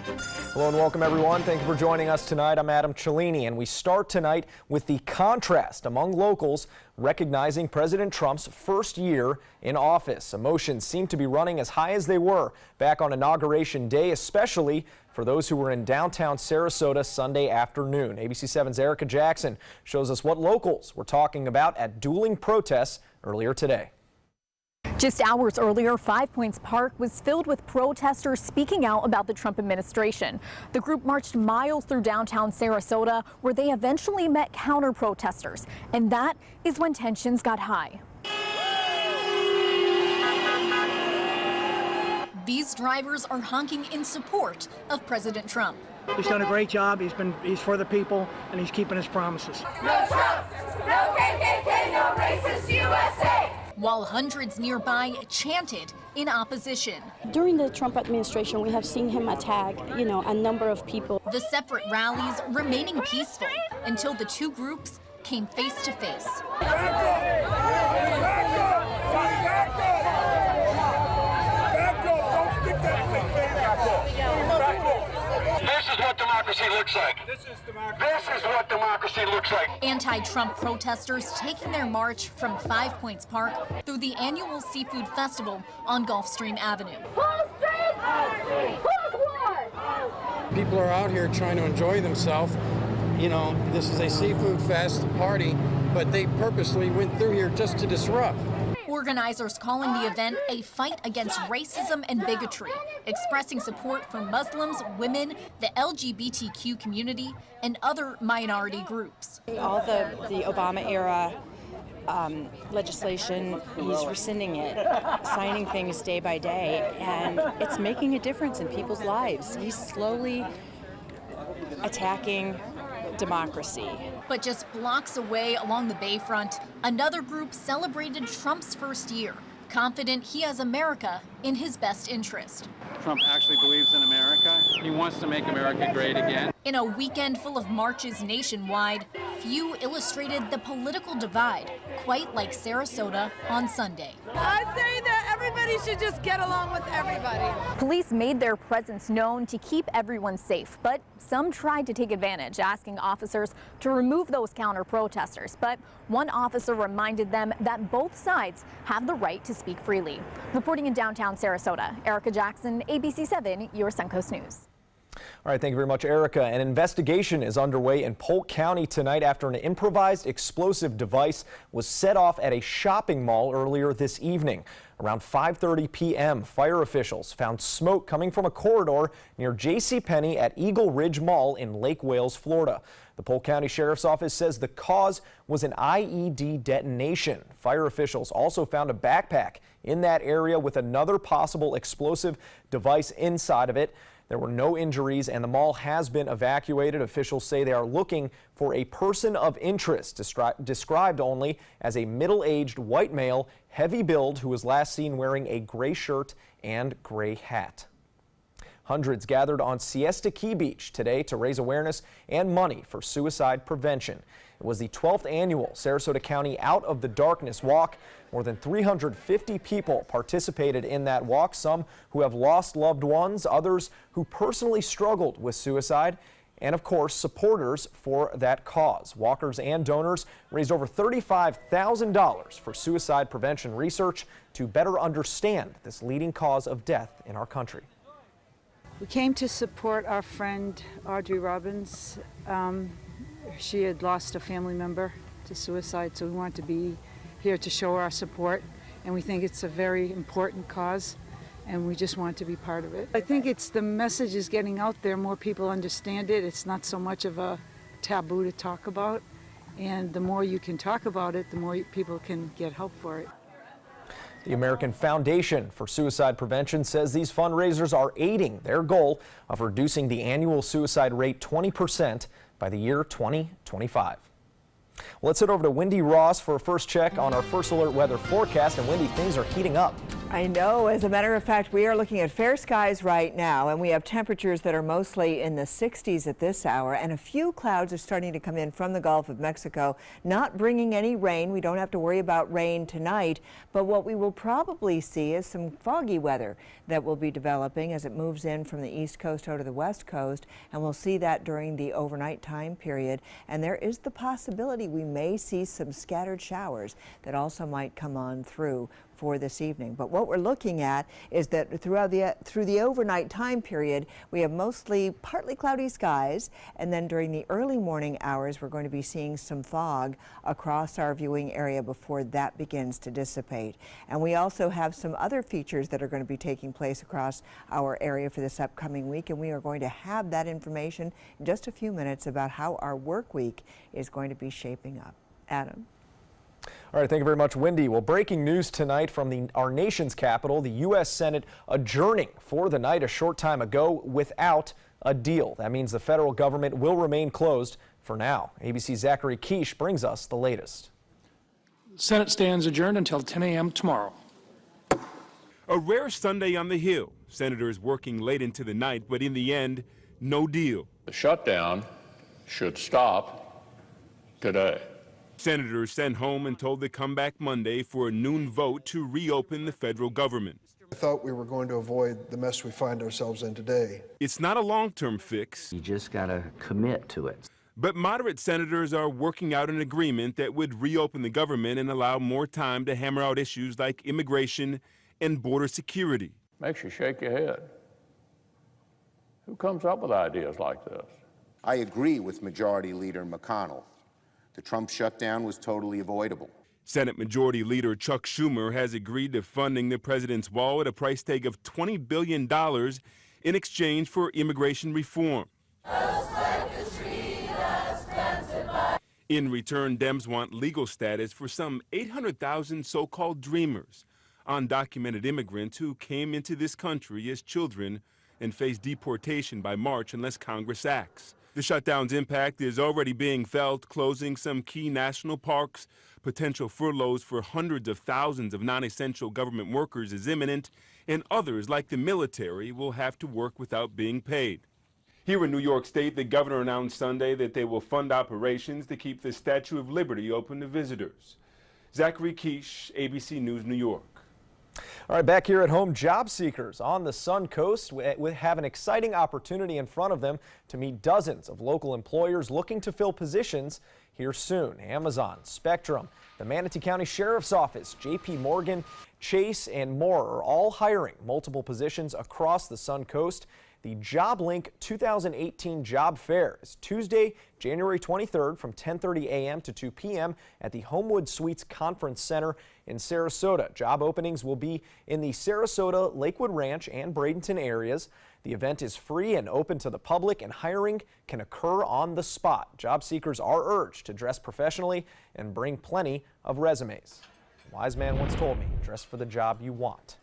Hello and welcome everyone. Thank you for joining us tonight. I'm Adam Cellini, and we start tonight with the contrast among locals recognizing President Trump's first year in office. Emotions seem to be running as high as they were back on Inauguration Day, especially for those who were in downtown Sarasota Sunday afternoon. ABC 7's Erica Jackson shows us what locals were talking about at dueling protests earlier today. Just hours earlier, Five Points Park was filled with protesters speaking out about the Trump administration. The group marched miles through downtown Sarasota, where they eventually met counter-protesters, and that is when tensions got high. These drivers are honking in support of President Trump. He's done a great job. He's for the people, and he's keeping his promises. No Trump, no KKK, no racist USA. While hundreds nearby chanted in opposition. During the Trump administration, we have seen him attack, a number of people. The separate rallies remaining peaceful until the two groups came face to face. This is what democracy looks like. This is what democracy looks like. Anti-Trump protesters taking their march from Five Points Park through the annual Seafood Festival on Gulfstream Avenue. People are out here trying to enjoy themselves. This is a seafood fest party, but they purposely went through here just to disrupt. Organizers calling the event a fight against racism and bigotry, expressing support for Muslims, women, the LGBTQ community, and other minority groups. All the Obama era legislation, he's rescinding it, signing things day by day, and it's making a difference in people's lives. He's slowly attacking democracy. But just blocks away along the Bayfront, another group celebrated Trump's first year, confident he has America in his best interest. Trump actually believes in America. He wants to make America great again. In a weekend full of marches nationwide, few illustrated the political divide quite like Sarasota on Sunday. I say that everybody should just get along with everybody. Police made their presence known to keep everyone safe, but some tried to take advantage, asking officers to remove those counter-protesters. But one officer reminded them that both sides have the right to speak freely. Reporting in downtown Sarasota, Erica Jackson, ABC 7, your Suncoast News. All right, thank you very much, Erica. An investigation is underway in Polk County tonight after an improvised explosive device was set off at a shopping mall earlier this evening. Around 5:30 p.m., fire officials found smoke coming from a corridor near JCPenney at Eagle Ridge Mall in Lake Wales, Florida. The Polk County Sheriff's Office says the cause was an IED detonation. Fire officials also found a backpack in that area with another possible explosive device inside of it. There were no injuries, and the mall has been evacuated. Officials say they are looking for a person of interest, described only as a middle-aged white male, heavy build, who was last seen wearing a gray shirt and gray hat. Hundreds gathered on Siesta Key Beach today to raise awareness and money for suicide prevention. It was the 12th annual Sarasota County Out of the Darkness Walk. More than 350 people participated in that walk, some who have lost loved ones, others who personally struggled with suicide, and of course supporters for that cause. Walkers and donors raised over $35,000 for suicide prevention research to better understand this leading cause of death in our country. We came to support our friend Audrey Robbins. She had lost a family member to suicide, so we wanted to be here to show our support, and we think it's a very important cause, and we just want to be part of it. I think the message is getting out there, more people understand it. It's not so much of a taboo to talk about, and the more you can talk about it, the more people can get help for it. The American Foundation for Suicide Prevention says these fundraisers are aiding their goal of reducing the annual suicide rate 20% by the year 2025. Well, let's head over to Wendy Ross for a first check on our First Alert weather forecast. And Wendy, things are heating up. I know. As a matter of fact, we are looking at fair skies right now, and we have temperatures that are mostly in the 60s at this hour, and a few clouds are starting to come in from the Gulf of Mexico, not bringing any rain. We don't have to worry about rain tonight, but what we will probably see is some foggy weather that will be developing as it moves in from the east coast over to the west coast, and we'll see that during the overnight time period. And there is the possibility we may see some scattered showers that also might come on through for this evening. But what we're looking at is that through the overnight time period, we have mostly partly cloudy skies, and then during the early morning hours, we're going to be seeing some fog across our viewing area before that begins to dissipate. And we also have some other features that are going to be taking place across our area for this upcoming week, and we are going to have that information in just a few minutes about how our work week is going to be shaping up. Adam. All right, thank you very much, Wendy. Well, breaking news tonight from our nation's capital, the U.S. Senate adjourning for the night a short time ago without a deal. That means the federal government will remain closed for now. ABC's Zachary Quiche brings us the latest. Senate stands adjourned until 10 a.m. tomorrow. A rare Sunday on the Hill. Senators working late into the night, but in the end, no deal. The shutdown should stop today. Senators sent home and told to come back Monday for a noon vote to reopen the federal government. I thought we were going to avoid the mess we find ourselves in today. It's not a long-term fix. You just got to commit to it. But moderate senators are working out an agreement that would reopen the government and allow more time to hammer out issues like immigration and border security. Makes you shake your head. Who comes up with ideas like this? I agree with Majority Leader McConnell. The Trump shutdown was totally avoidable. Senate Majority Leader Chuck Schumer has agreed to funding the president's wall at a price tag of $20 billion in exchange for immigration reform. In return, Dems want legal status for some 800,000 so-called dreamers, undocumented immigrants who came into this country as children and face deportation by March unless Congress acts. The shutdown's impact is already being felt, closing some key national parks. Potential furloughs for hundreds of thousands of non-essential government workers is imminent, and others, like the military, will have to work without being paid. Here in New York State, the governor announced Sunday that they will fund operations to keep the Statue of Liberty open to visitors. Zachary Quiche, ABC News, New York. All right, back here at home, job seekers on the Sun Coast have an exciting opportunity in front of them to meet dozens of local employers looking to fill positions here soon. Amazon, Spectrum, the Manatee County Sheriff's Office, J.P. Morgan, Chase, and more are all hiring multiple positions across the Sun Coast. The JobLink 2018 Job Fair is Tuesday, January 23rd from 10:30 a.m. to 2 p.m. at the Homewood Suites Conference Center in Sarasota. Job openings will be in the Sarasota, Lakewood Ranch, and Bradenton areas. The event is free and open to the public, and hiring can occur on the spot. Job seekers are urged to dress professionally and bring plenty of resumes. A wise man once told me, dress for the job you want.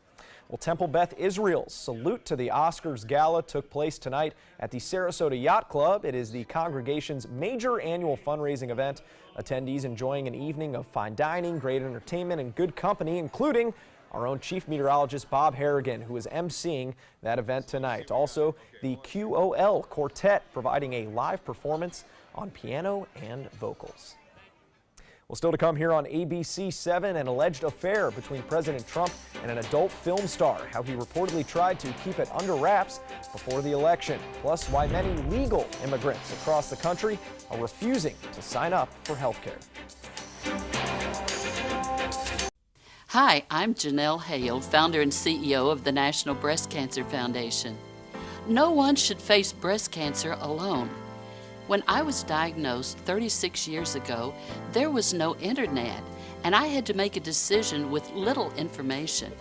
Well, Temple Beth Israel's salute to the Oscars Gala took place tonight at the Sarasota Yacht Club. It is the congregation's major annual fundraising event. Attendees enjoying an evening of fine dining, great entertainment, and good company, including our own chief meteorologist Bob Harrigan, who is emceeing that event tonight. Also, the QOL Quartet providing a live performance on piano and vocals. Well, still to come here on ABC 7, an alleged affair between President Trump and an adult film star, how he reportedly tried to keep it under wraps before the election, plus why many legal immigrants across the country are refusing to sign up for health care. Hi, I'm Janelle Hale, founder and CEO of the National Breast Cancer Foundation. No one should face breast cancer alone. When I was diagnosed 36 years ago, there was no internet, and I had to make a decision with little information.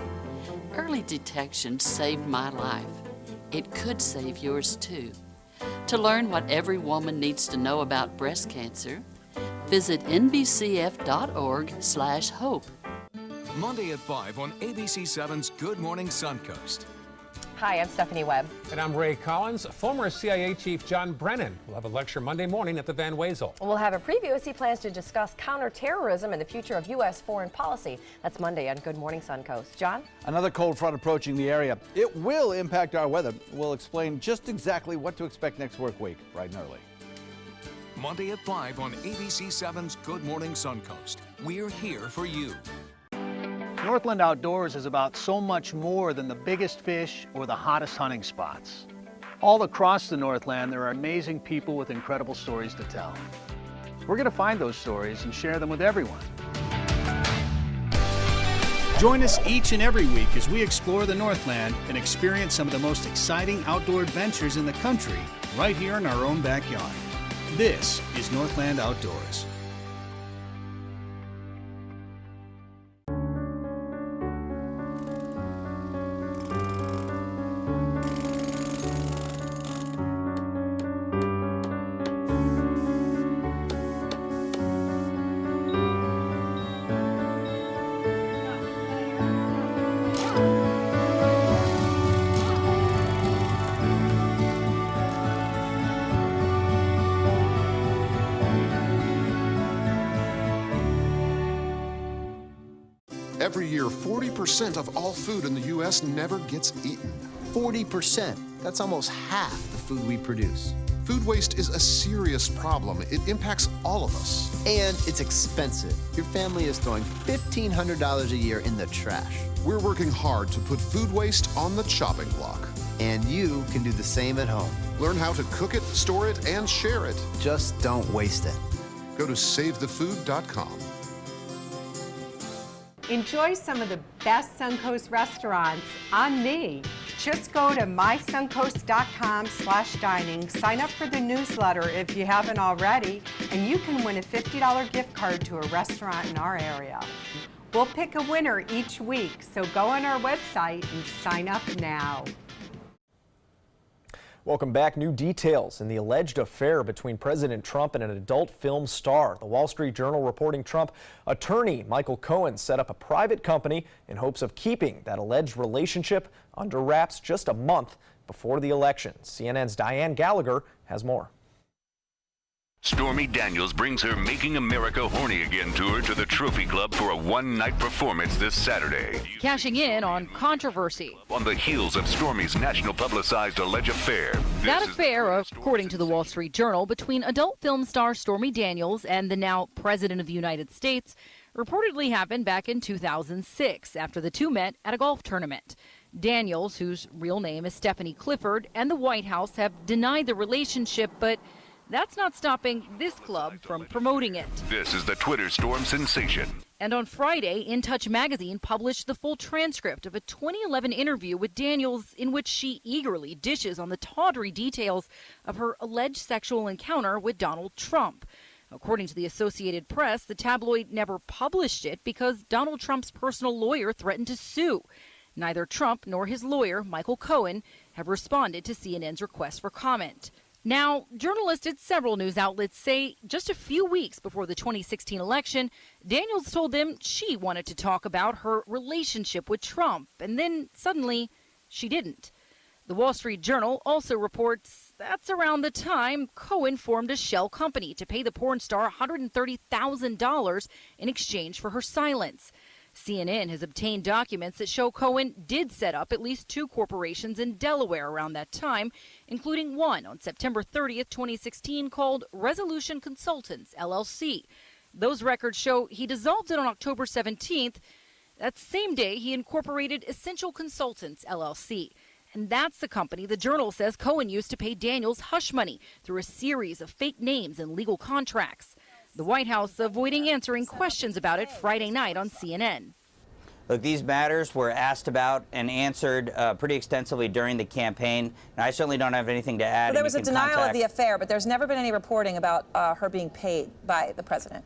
Early detection saved my life. It could save yours too. To learn what every woman needs to know about breast cancer, visit nbcf.org/hope. Monday at 5 on ABC 7's Good Morning Suncoast. Hi, I'm Stephanie Webb. And I'm Ray Collins. Former CIA Chief John Brennan will have a lecture Monday morning at the Van Wezel. We'll have a preview as he plans to discuss counterterrorism and the future of U.S. foreign policy. That's Monday on Good Morning Suncoast. John? Another cold front approaching the area. It will impact our weather. We'll explain just exactly what to expect next work week, bright and early. Monday at 5 on ABC7's Good Morning Suncoast. We're here for you. Northland Outdoors is about so much more than the biggest fish or the hottest hunting spots. All across the Northland, there are amazing people with incredible stories to tell. We're going to find those stories and share them with everyone. Join us each and every week as we explore the Northland and experience some of the most exciting outdoor adventures in the country right here in our own backyard. This is Northland Outdoors. Every year, 40% of all food in the U.S. never gets eaten. 40%. That's almost half the food we produce. Food waste is a serious problem. It impacts all of us. And it's expensive. Your family is throwing $1,500 a year in the trash. We're working hard to put food waste on the chopping block. And you can do the same at home. Learn how to cook it, store it, and share it. Just don't waste it. Go to SaveTheFood.com. Enjoy some of the best Suncoast restaurants on me. Just go to mysuncoast.com/dining, sign up for the newsletter if you haven't already, and you can win a $50 gift card to a restaurant in our area. We'll pick a winner each week, so go on our website and sign up now. Welcome back. New details in the alleged affair between President Trump and an adult film star. The Wall Street Journal reporting Trump attorney Michael Cohen set up a private company in hopes of keeping that alleged relationship under wraps just a month before the election. CNN's Diane Gallagher has more. Stormy Daniels brings her Making America Horny Again tour to the Trophy Club for a one-night performance this Saturday. Cashing in on controversy. On the heels of Stormy's national publicized alleged affair. That affair, according to the Wall Street Journal, between adult film star Stormy Daniels and the now President of the United States reportedly happened back in 2006 after the two met at a golf tournament. Daniels, whose real name is Stephanie Clifford, and the White House have denied the relationship, but that's not stopping this club from promoting it. This is the Twitter storm sensation. And on Friday, In Touch magazine published the full transcript of a 2011 interview with Daniels in which she eagerly dishes on the tawdry details of her alleged sexual encounter with Donald Trump. According to the Associated Press, the tabloid never published it because Donald Trump's personal lawyer threatened to sue. Neither Trump nor his lawyer, Michael Cohen, have responded to CNN's request for comment. Now, journalists at several news outlets say just a few weeks before the 2016 election, Daniels told them she wanted to talk about her relationship with Trump, and then suddenly she didn't. The Wall Street Journal also reports that's around the time Cohen formed a shell company to pay the porn star $130,000 in exchange for her silence. CNN has obtained documents that show Cohen did set up at least two corporations in Delaware around that time, including one on September 30th, 2016 called Resolution Consultants, LLC. Those records show he dissolved it on October 17th. That same day, he incorporated Essential Consultants, LLC. And that's the company the Journal says Cohen used to pay Daniels hush money through a series of fake names and legal contracts. The White House avoiding answering questions about it Friday night on CNN. Look, these matters were asked about and answered pretty extensively during the campaign, and I certainly don't have anything to add. Well, there was a denial of the affair, but there's never been any reporting about her being paid by the president.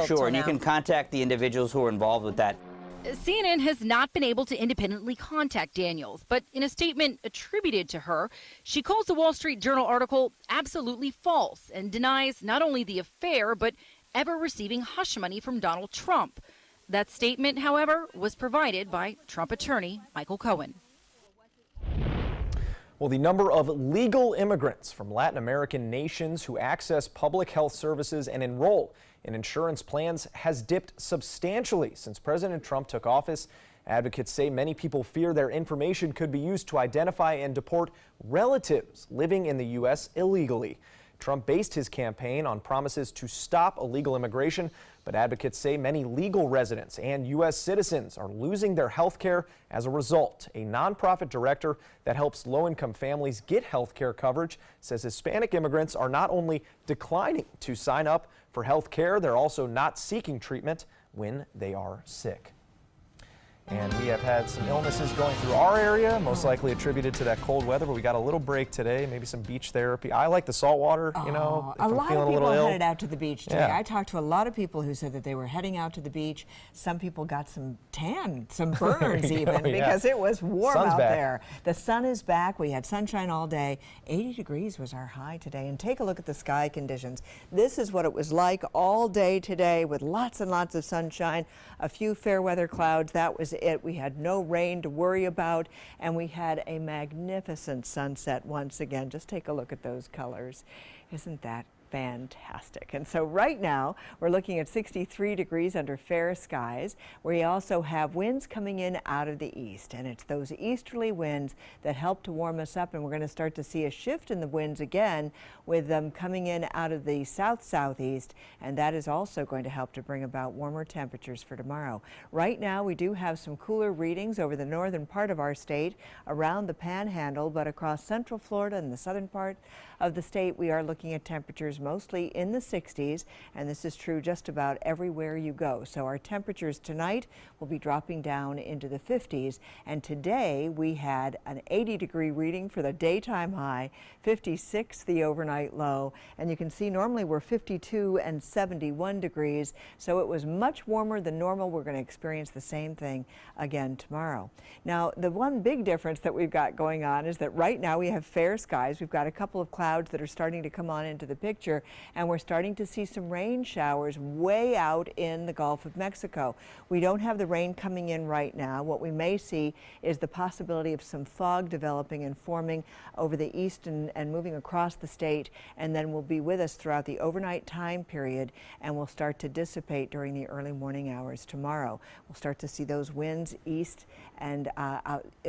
Sure, and you can contact the individuals who are involved with that. CNN has not been able to independently contact Daniels, but in a statement attributed to her, she calls the Wall Street Journal article absolutely false and denies not only the affair, but ever receiving hush money from Donald Trump. That statement, however, was provided by Trump attorney Michael Cohen. Well, the number of legal immigrants from Latin American nations who access public health services and enroll in insurance plans has dipped substantially since President Trump took office. Advocates say many people fear their information could be used to identify and deport relatives living in the U.S. illegally. Trump based his campaign on promises to stop illegal immigration, but advocates say many legal residents and U.S. citizens are losing their health care as a result. A nonprofit director that helps low-income families get health care coverage says Hispanic immigrants are not only declining to sign up for health care, they're also not seeking treatment when they are sick. And we have had some illnesses going through our area, most likely attributed to that cold weather, but we got a little break today, maybe some beach therapy. I like the salt water, you know, if a I'm lot feeling of a people little ill. headed out to the beach today. Yeah. I talked to a lot of people who said that they were heading out to the beach. Some people got some tan, some burns even, because it was warm Sun's out back. there. The sun is back. We had sunshine all day. 80 degrees was our high today. And take a look at the sky conditions. This is what it was like all day today with lots and lots of sunshine, a few fair weather clouds. That was it. We had no rain to worry about, and we had a magnificent sunset once again. Just take a look at those colors. Isn't that fantastic? And so right now we're looking at 63 degrees under fair skies. We also have winds coming in out of the east, and it's those easterly winds that help to warm us up, and we're going to start to see a shift in the winds again with them coming in out of the south-southeast, and that is also going to help to bring about warmer temperatures for tomorrow. Right now we do have some cooler readings over the northern part of our state around the Panhandle, but across central Florida and the southern part of the state we are looking at temperatures mostly in the 60s, and this is true just about everywhere you go. So our temperatures tonight will be dropping down into the 50s, and today we had an 80-degree reading for the daytime high, 56 the overnight low, and you can see normally we're 52 and 71 degrees, so it was much warmer than normal. We're going to experience the same thing again tomorrow. Now, the one big difference that we've got going on is that right now we have fair skies. We've got a couple of clouds that are starting to come on into the picture, and we're starting to see some rain showers way out in the Gulf of Mexico. We don't have the rain coming in right now. What we may see is the possibility of some fog developing and forming over the east and moving across the state, and then will be with us throughout the overnight time period and will start to dissipate during the early morning hours tomorrow. We'll start to see those winds east and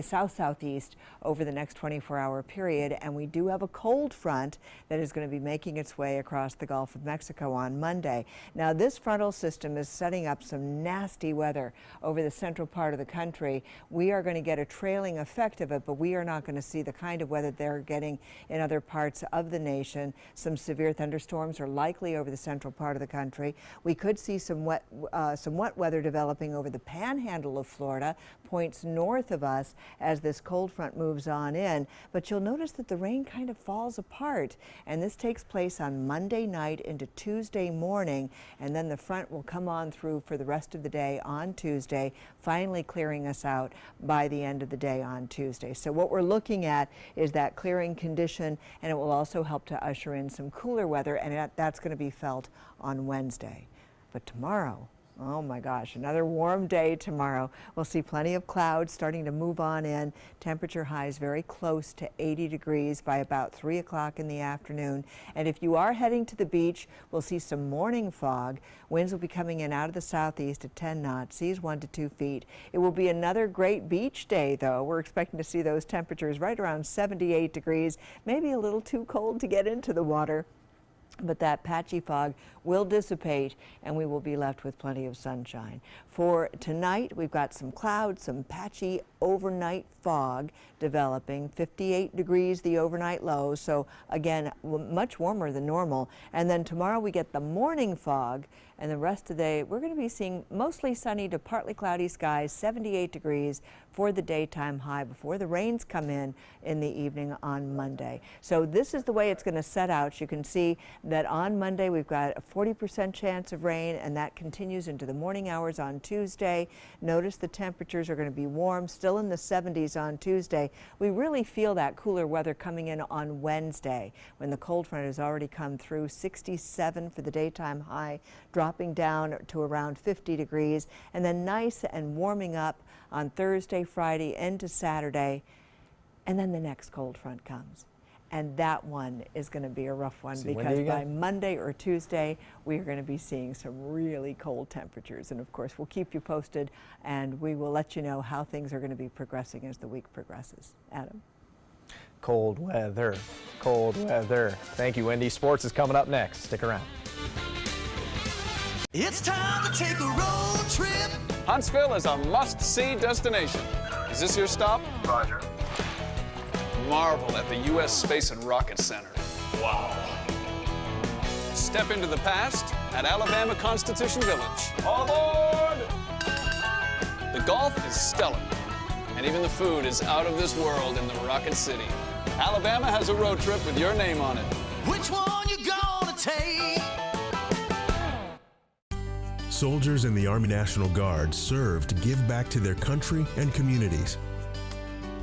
south-southeast over the next 24-hour period, and we do have a cold front that is going to be making its way across the Gulf of Mexico on Monday. Now, this frontal system is setting up some nasty weather over the central part of the country. We are going to get a trailing effect of it, but we are not going to see the kind of weather they're getting in other parts of the nation. Some severe thunderstorms are likely over the central part of the country. We could see some wet weather developing over the Panhandle of Florida, points north of us as this cold front moves on in. But you'll notice that the rain kind of falls apart, and this takes place on Monday night into Tuesday morning, and then the front will come on through for the rest of the day on Tuesday, finally clearing us out by the end of the day on Tuesday. So what we're looking at is that clearing condition, and it will also help to usher in some cooler weather, and that's going to be felt on Wednesday. But tomorrow, oh my gosh, another warm day tomorrow. We'll see plenty of clouds starting to move on in. Temperature highs very close to 80 degrees by about 3 o'clock in the afternoon. And if you are heading to the beach, we'll see some morning fog. Winds will be coming in out of the southeast at 10 knots, seas 1 to 2 feet. It will be another great beach day, though. We're expecting to see those temperatures right around 78 degrees, maybe a little too cold to get into the water. But that patchy fog will dissipate, and we will be left with plenty of sunshine. For tonight, we've got some clouds, some patchy overnight fog developing, 58 degrees the overnight low, so again, much warmer than normal. And then tomorrow we get the morning fog, and the rest of the day we're going to be seeing mostly sunny to partly cloudy skies, 78 degrees for the daytime high before the rains come in the evening on Monday. So this is the way it's going to set out. You can see that on Monday we've got a 40% chance of rain, and that continues into the morning hours on Tuesday. Notice the temperatures are going to be warm, still in the 70s on Tuesday. We really feel that cooler weather coming in on Wednesday when the cold front has already come through. 67 for the daytime high, dropping down to around 50 degrees, and then nice and warming up on Thursday, Friday, into Saturday. and then the next cold front comes. And that one is going to be a rough one because Wendy by again? Monday or Tuesday, we are going to be seeing some really cold temperatures. And of course, we'll keep you posted and we will let you know how things are going to be progressing as the week progresses. Adam. Cold weather, cold weather. Thank you, Wendy. Sports is coming up next. Stick around. It's time to take a road trip. Huntsville is a must-see destination. Is this your stop? Roger. Marvel at the U.S. Space and Rocket Center. Wow. Step into the past at Alabama Constitution Village. All aboard! The golf is stellar, and even the food is out of this world in the Rocket City. Alabama has a road trip with your name on it. Which one you gonna take? Soldiers in the Army National Guard serve to give back to their country and communities.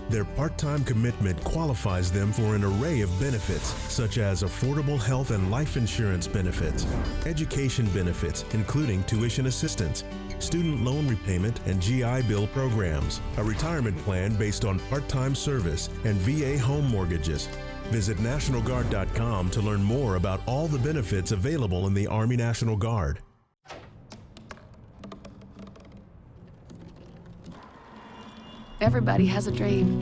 Their part-time commitment qualifies them for an array of benefits, such as affordable health and life insurance benefits, education benefits, including tuition assistance, student loan repayment and GI Bill programs, a retirement plan based on part-time service, and VA home mortgages. Visit NationalGuard.com to learn more about all the benefits available in the Army National Guard. Everybody has a dream.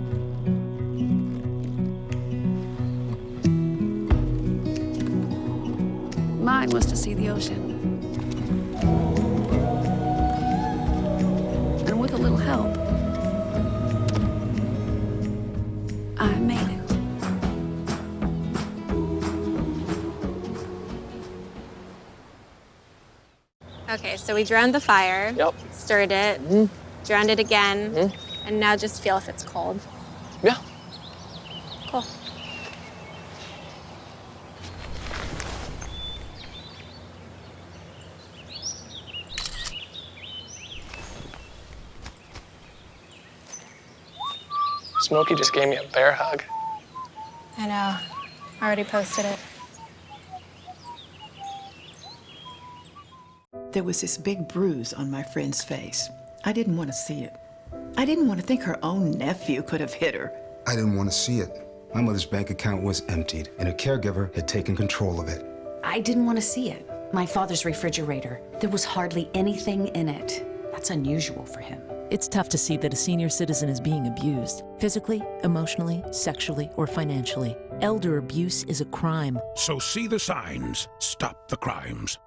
Mine was to see the ocean. And with a little help, I made it. Okay, so we drowned the fire, stirred it, drowned it again, and now just feel if it's cold. Yeah. Cool. Smokey just gave me a bear hug. I know. I already posted it. There was this big bruise on my friend's face. I didn't want to see it. I didn't want to think her own nephew could have hit her. I didn't want to see it. My mother's bank account was emptied, and a caregiver had taken control of it. I didn't want to see it. My father's refrigerator, there was hardly anything in it. That's unusual for him. It's tough to see that a senior citizen is being abused, physically, emotionally, sexually, or financially. Elder abuse is a crime. So see the signs, stop the crimes.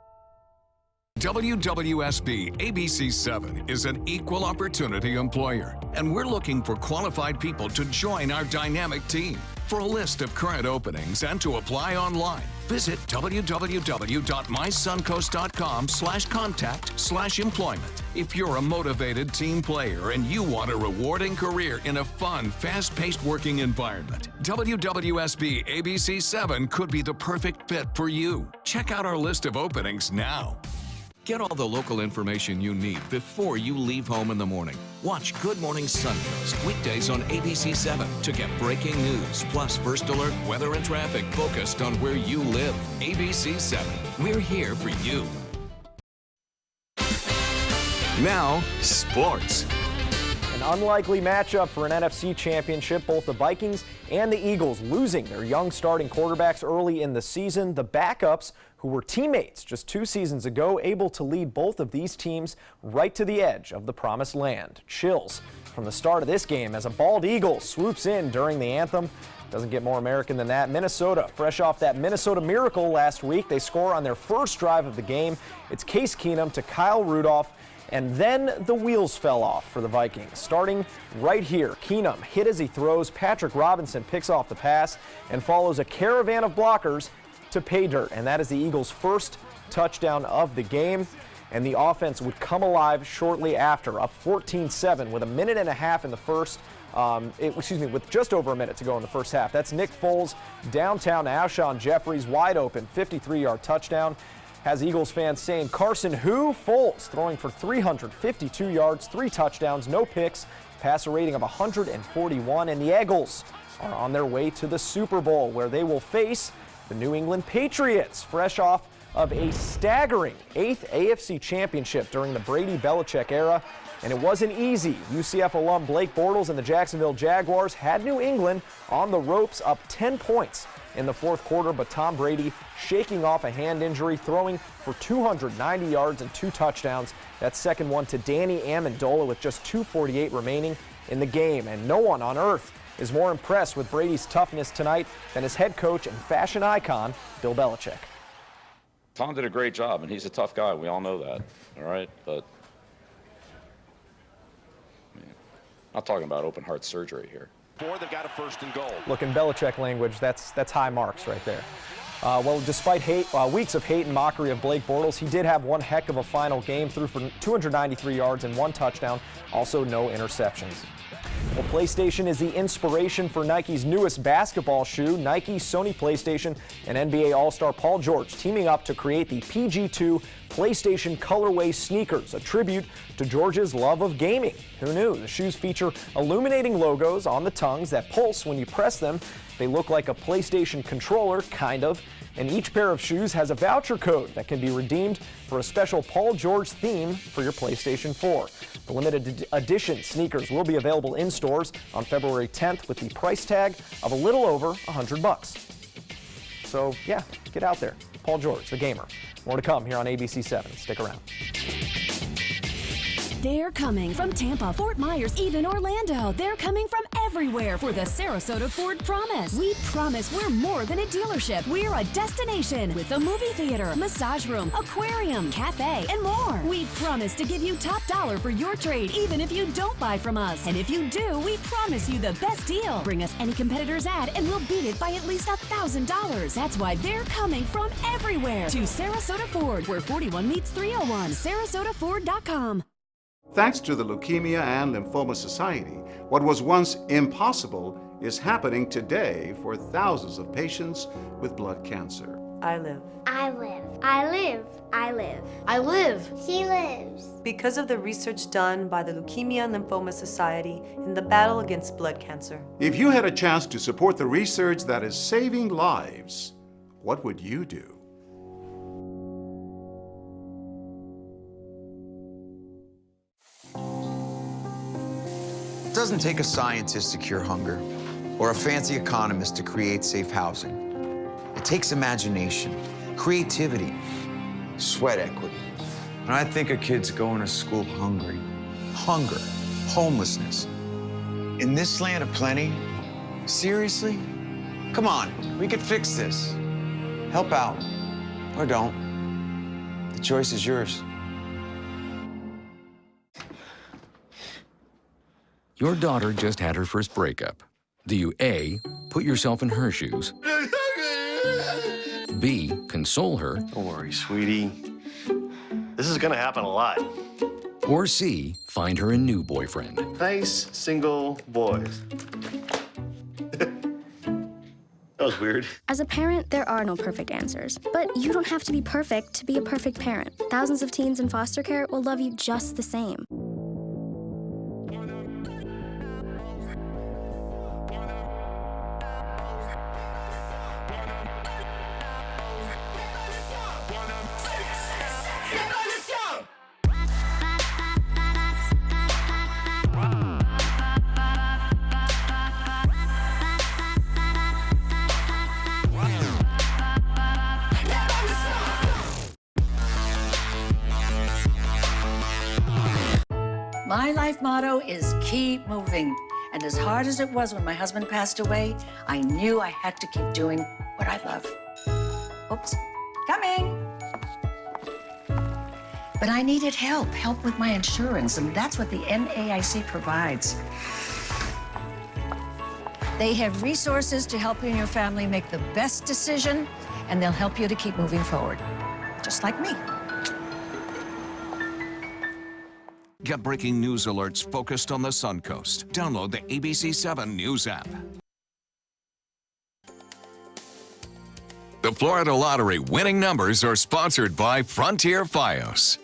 WWSB ABC7 is an equal opportunity employer, and we're looking for qualified people to join our dynamic team. For a list of current openings and to apply online, visit www.mysuncoast.com/contact/employment. If you're a motivated team player and you want a rewarding career in a fun, fast-paced working environment, WWSB ABC7 could be the perfect fit for you. Check out our list of openings now. Get all the local information you need before you leave home in the morning. Watch Good Morning Suncoast weekdays on ABC7 to get breaking news, plus first alert, weather, and traffic focused on where you live. ABC7, we're here for you. Now, sports. An unlikely matchup for an NFC championship. Both the Vikings and the Eagles losing their young starting quarterbacks early in the season. The backups, who were teammates just 2 seasons ago, able to lead both of these teams right to the edge of the promised land. Chills from the start of this game as a bald eagle swoops in during the anthem. Doesn't get more American than that. Minnesota, fresh off that Minnesota Miracle last week, they score on their first drive of the game. It's Case Keenum to Kyle Rudolph, and then the wheels fell off for the Vikings. Starting right here, Keenum hit as he throws. Patrick Robinson picks off the pass and follows a caravan of blockers to pay dirt, and that is the Eagles' first touchdown of the game. And the offense would come alive shortly after, up 14-7 with a minute and a half in the first. With just over a minute to go in the first half. That's Nick Foles downtown to Alshon Jeffries, wide open, 53-yard touchdown. Has Eagles fans saying, Carson who? Foles throwing for 352 yards, 3 touchdowns, no picks, passer rating of 141, and the Eagles are on their way to the Super Bowl, where they will face the New England Patriots, fresh off of a staggering 8th AFC championship during the Brady-Belichick era. and it wasn't easy. UCF alum Blake Bortles and the Jacksonville Jaguars had New England on the ropes, up 10 points in the fourth quarter, but Tom Brady shaking off a hand injury, throwing for 290 yards and 2 touchdowns. That second one to Danny Amendola with just 2:48 remaining in the game. And no one on earth is more impressed with Brady's toughness tonight than his head coach and fashion icon, Bill Belichick. Tom did a great job, and he's a tough guy. We all know that, all right? But I'm not talking about open heart surgery here. They've got a 1st and goal. Look, in Belichick language, that's high marks right there. Well, despite weeks of hate and mockery of Blake Bortles, he did have one heck of a final game, threw for 293 yards and 1 touchdown, also no interceptions. Well, PlayStation is the inspiration for Nike's newest basketball shoe. Nike, Sony PlayStation, and NBA All-Star Paul George teaming up to create the PG2 PlayStation colorway sneakers, a tribute to George's love of gaming. Who knew? The shoes feature illuminating logos on the tongues that pulse when you press them. They look like a PlayStation controller, kind of. And each pair of shoes has a voucher code that can be redeemed for a special Paul George theme for your PlayStation 4. The limited edition sneakers will be available in stores on February 10th with the price tag of a little over $100. So yeah, get out there. Paul George, the gamer. More to come here on ABC 7. Stick around. They're coming from Tampa, Fort Myers, even Orlando. They're coming from everywhere for the Sarasota Ford Promise. We promise we're more than a dealership. We're a destination with a movie theater, massage room, aquarium, cafe, and more. We promise to give you top dollar for your trade, even if you don't buy from us. And if you do, we promise you the best deal. Bring us any competitor's ad and we'll beat it by at least $1,000. That's why they're coming from everywhere to Sarasota Ford, where 41 meets 301. SarasotaFord.com. Thanks to the Leukemia and Lymphoma Society, what was once impossible is happening today for thousands of patients with blood cancer. I live. I live. I live. I live. I live. She lives. Because of the research done by the Leukemia and Lymphoma Society in the battle against blood cancer. If you had a chance to support the research that is saving lives, what would you do? It doesn't take a scientist to cure hunger or a fancy economist to create safe housing. It takes imagination, creativity, sweat equity. And I think of kids going to school hungry. Hunger, homelessness. In this land of plenty, seriously? Come on, we could fix this. Help out, or don't. The choice is yours. Your daughter just had her first breakup. Do you A, put yourself in her shoes? B, console her? Don't worry, sweetie. This is gonna happen a lot. Or C, find her a new boyfriend? Nice, single boys. That was weird. As a parent, there are no perfect answers. But you don't have to be perfect to be a perfect parent. Thousands of teens in foster care will love you just the same. My life motto is keep moving. And as hard as it was when my husband passed away, I knew I had to keep doing what I love. Oops, coming. But I needed help with my insurance, and that's what the NAIC provides. They have resources to help you and your family make the best decision, and they'll help you to keep moving forward, just like me. Get breaking news alerts focused on the Suncoast. Download the ABC 7 News app. The Florida Lottery winning numbers are sponsored by Frontier Fios.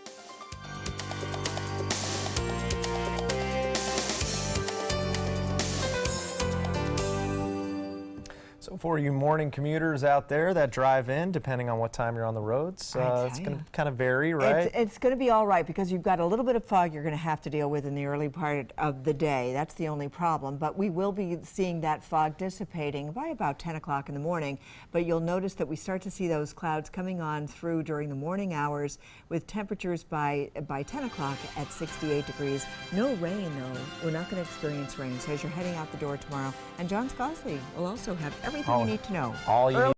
So for you morning commuters out there that drive in, depending on what time you're on the roads, it's going to kind of vary, right? It's going to be all right because you've got a little bit of fog you're going to have to deal with in the early part of the day. That's the only problem. But we will be seeing that fog dissipating by about 10 o'clock in the morning. But you'll notice that we start to see those clouds coming on through during the morning hours with temperatures by 10 o'clock at 68 degrees. No rain, though. We're not going to experience rain. So as you're heading out the door tomorrow, and John Scosley will also have everything you need to know. All you need